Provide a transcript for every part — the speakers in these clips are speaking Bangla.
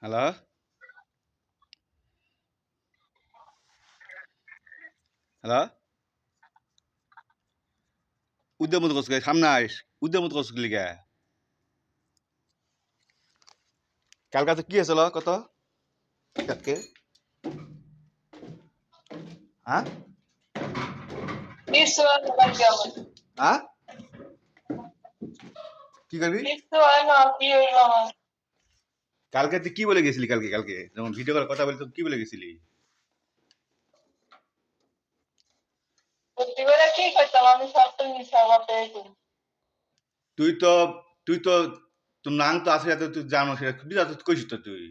Hello, hello. উদ্যম মতো করছো সামনে আইস। উদ্যম মতো করছো লিগা। কাল কাছে কি হয়েছিল কত? কালকে? হ্যাঁ? কিছু হয় না কালকে আমার। হ্যাঁ? কি করবি? কিছু হয় না, কি হইলো আমার? কালকে তুই কি বলে গেছিলি কালকে? যখন ভিডিও কল কথা বলি তো কি বলে গেছিলি? সত্যি করে কি করতাম, আমি সব তো মিশা কথা তুই তো তুই তো তোর নাং তো আছে যাতে তুই জানো সেটা তুই যাতে কইছিস তো তুই।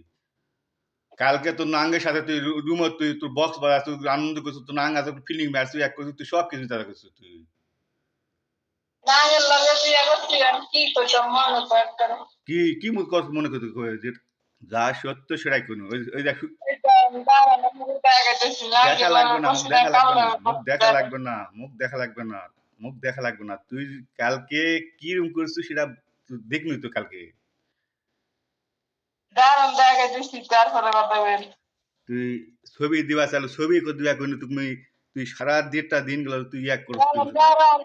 কালকে তোর নাঙ্গের সাথে তুই রুমে তুই তোর বক্স বাজা তুই আনন্দ করছিস তোর নাং আছে ফিলিং ম্যাচ তুই এক করছিস তুই সব কিছু তারা করছিস তুই। না এর লগে তুই করছি আমি কি করতাম মনে কর করে কি কি মনে করতে যে যা সত্য সেটাই কোনো ওই দেখ দাঁড়ানো মুখে দেখাইতেছি না দেখা গেলাম লাগবে না মুখ বসে না দেখা লাগবে কামড়া না মুখ দেখা লাগবে না মুখ দেখা লাগবে না মুখ দেখা লাগবে না তুই কালকে কি রুম করছিস সেটা দেখলি তো কালকে দাঁড়ান দেখাইতেছি তারপরে কথা বলি। তুই ছবি দিবা চালু ছবি দিবা কোন তুমি তুই সারা দেড়টা দিন গেল তুই এক করছিস তুই দাঁড়ান দাঁড়ান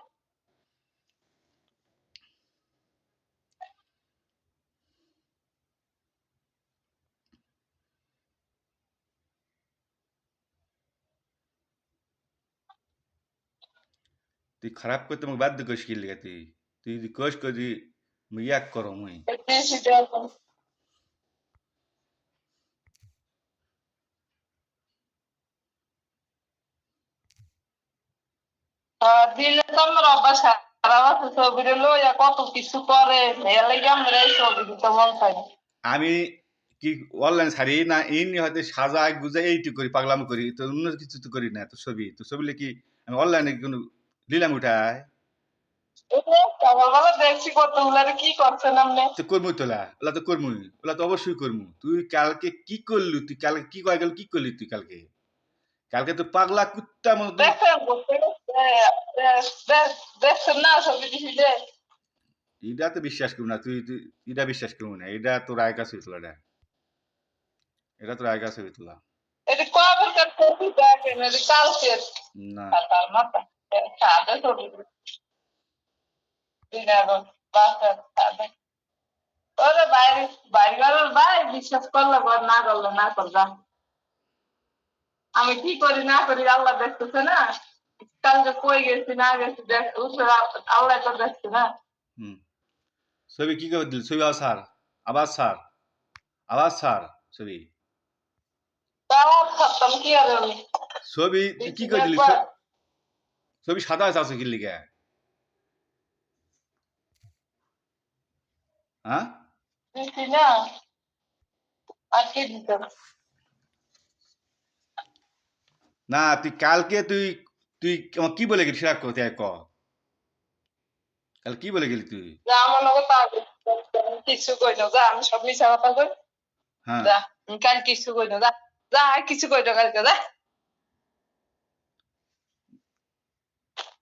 তুই খারাপ করতে আমাকে বাধ্য করিস কি লিগা তুই যদি কোষ করি মুই এক করো মুই দেখতেছি দেখুন দিলে তো আমার অভ্যাস খারাপ আছে, ছবিটা লইয়া কত কিছু করে এর লাগে আমার এই ছবি দিতে মন চায় না। আমি কি অনলাইন ছাড়ি না এই নিয়ে হয়তো সাজাই গুজাই এইটু করি পাগলাম করি তো অন্য কিছু তো করি না তো ছবি কি আমি অনলাইনে কোনো নিলাম উঠায় সকালবেলা দেখছি কতগুলো কি করছেন আপনি। তো করমু তোলা ওলা তো করমুই ওলা তো অবশ্যই করমু তুই কালকে কি করলি তুই কালকে কি কয় গেল কি করলি তুই কালকে কালকে তো পাগলা কুত্তা মতো তুই দেখছেন দেখছেন না ছবি দিছি যে এটা তো বিশ্বাস করবো না তুই এটা বিশ্বাস করবো না এটা তোর আয় কাছে হইতলা এটা তোর আয় কাছে হইতলা এটা কবেরকার ছবি দেখেন, এটা কালকের না কালকার মাথা সাদা ছবি দিনাগর বাসার সাদা ওরে বাইরে বাইরে ঘরের ভাই বিশ্বাস করলে কর না করলে না করবা। আমি কি করি না করি আল্লাহ দেখতেছে না, কালকে কই গেছি না গেছি দেখ আল্লাহ তো দেখছে না। হুম ছবি কি করে দিল ছবি আবার সার আবার সার ছবি তাও থাকতাম কি আর আমি ছবি তুই কি দিছি করে দিলি দেখবা ছবি সাদা আছে কি লিগা হ্যাঁ দিছি না আর কি দিতাম। না তুই কালকে তুই তুই আমাকে কি বলে গেলি সেটা কোথায় ক কাল কি বলে গেলি তুই যা আমার লগে তা কিছু কই না, যা আমি সব মিছা কথা কই। হ্যাঁ যা আমি কাল কিছু কই না, যা যা আর কিছু কই না কালকে যা।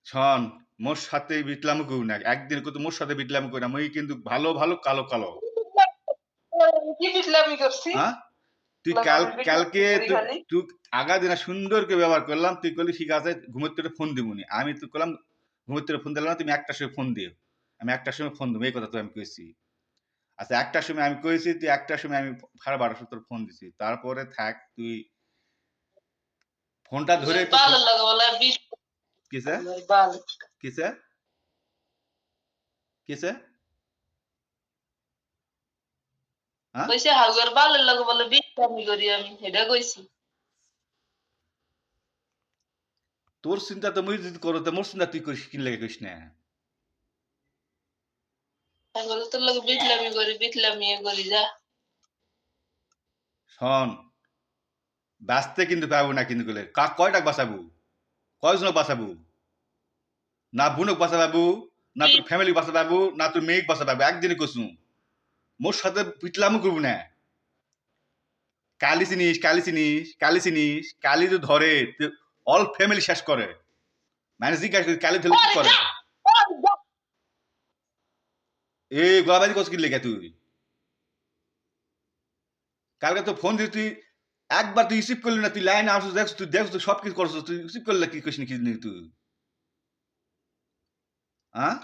শোন মোর সাথে বিটলাম করি না একদিন কিন্তু মোর সাথে বিটলাম করি না মই কিন্তু ভালো ভালো কালো কালো কি বিটলামি করছি হ্যাঁ তুই আমি বিটলামি কালকে করি তুই খালি তুই আগা দিনা সুন্দর করে ব্যবহার করলাম তুই করলি ঠিক আছে ঘুমোতে ফোন দিবনি আমি তুই করলাম ঘুমোতে ফোন দিলাম না তুমি একটার সময় ফোন দিও আমি একটার সময় ফোন দেবো এই কথা তো আমি কইছি আচ্ছা একটার সময় আমি কইছি তুই একটার সময় আমি 12:30 তোর ফোন দিছি তারপরে থাক তুই ফোনটা ধরে তো ভালো লাগে বলে বিট কিসে ভালো কিসে কিসে হ্যাঁ কইছে হাউয়ার ভালো লাগে বলে বিটলামি করি আমি এটা কইছি। তোর চিন্তা তো মুই যদি করো তো মোর চিন্তা তুই করিস কি লাগে করিস না আমি বলে তোর লাগে বিটলামি করি বিটলামি করি যা। শোন বাঁচতে কিন্তু পাবো না কিন্তু গেলে কয়টাক বাঁচাবো কয়জনক বাঁচাবো না বোনক বাঁচা পাবো না তোর ফ্যামিলি বাঁচা পাবো না তোর মেয়েক বাঁচা পাবো একদিনে কসু মোর সাথে পিটলামও করবো না কালি তো ধরে অল ফ্যামিলি শেষ করে মানে জিজ্ঞাসা করি কালি ধরলে কি ওরে করে যা ওরে যা এ গোলাবাজি কস কি লেগে তুই কালকে তো ফোন দিয়ে তুই একবার তুই রিসিভ করলি না, তুই লাইনে আসছিস, দেখছিস তুই সব কিছু করছিস, তুই রিসিভ করলে কি করিস কি নিয়ে তুই? হ্যাঁ?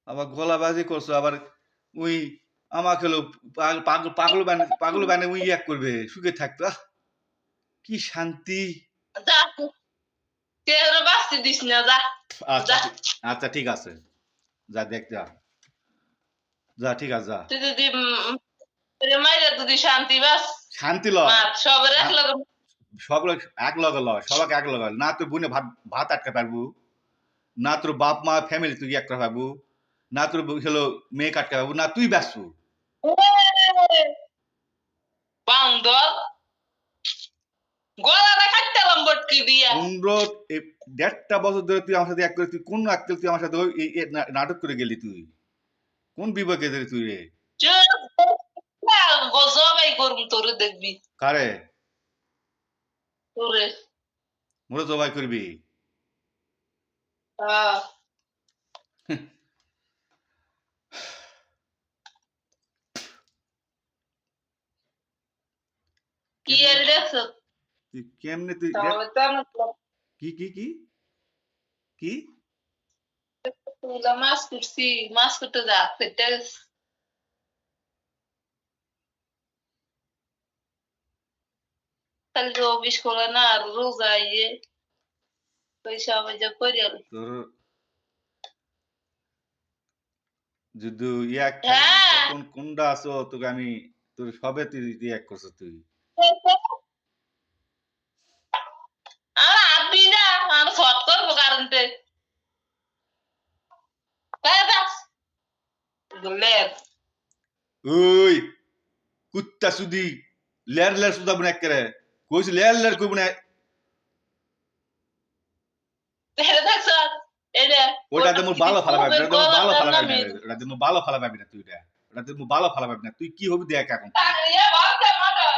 আবার গলাবাজি করছো, আবার ওই আমাকে হলো পাগল বানে ওই এক করবে, সুখে থাকতো। কি শান্তি। যা কেউ বাঁচতে দিস না, যা আচ্ছা যা। আচ্ছা ঠিক আছে, যা দেখ যা, যা ঠিক আছে যা। তুই যদি মাইরা যদি শান্তি বাস শান্তি লয়, মার সবের এক লগে সব লোক এক লগে লয়, সবাকে এক লগে না। তুই বোনে ভাত ভাত আটকে পারবো, না তোর বাপ মা ফ্যামিলি তুই একটা পাবো, না তোর হলো মেয়ে কাটতে পাবো, না তুই ব্যস্ত বান্দর গলাটা কাটতাম বটকি দিয়া। ১৫-১.৫ বছর ধরে তুই আমার সাথে এক করে, তুই কোন আক্কেল তুই আমার সাথে এই নাটক করে গেলি? তুই কোন বিবেকে ধরে তুই রে? জবাই করবি তোরে, দেখবি কারে? তোরে। মোরে জবাই করবি? হ্যাঁ কি আর দেখছ? তুই কেমনে তুই তাহলে তো আমি কি কি কি কি তুলা মাছ করছি, মাছ করতে যা খেতে খালি অফিস করে না, আর রোজা ইয়ে পয়সা পয়সা করে। তোর যদি এক থাকে হ্যাঁ তখন কোনটা আছো তোকে আমি, তোর সবে তুই এক করছো তুই। আর আবি না, আর শর্ট করবো কারেন্টে লের ওই কুত্তা সুদি লের লের সুদা বনে করে কইছি, লের লের কইব না। দেখছ এটা ওটাতে মোর ভালো ফালা পাবি না, ওটাতে মোর ভালো ফালা পাবি না, নামে ওটাতে মোর ভালো ফালা পাবি না তুই। ওটাতে মোর ভালো ফালা পাবি না তুই। কি হবি দেখ এখন তুই। তাহলে ভাবতে মাথা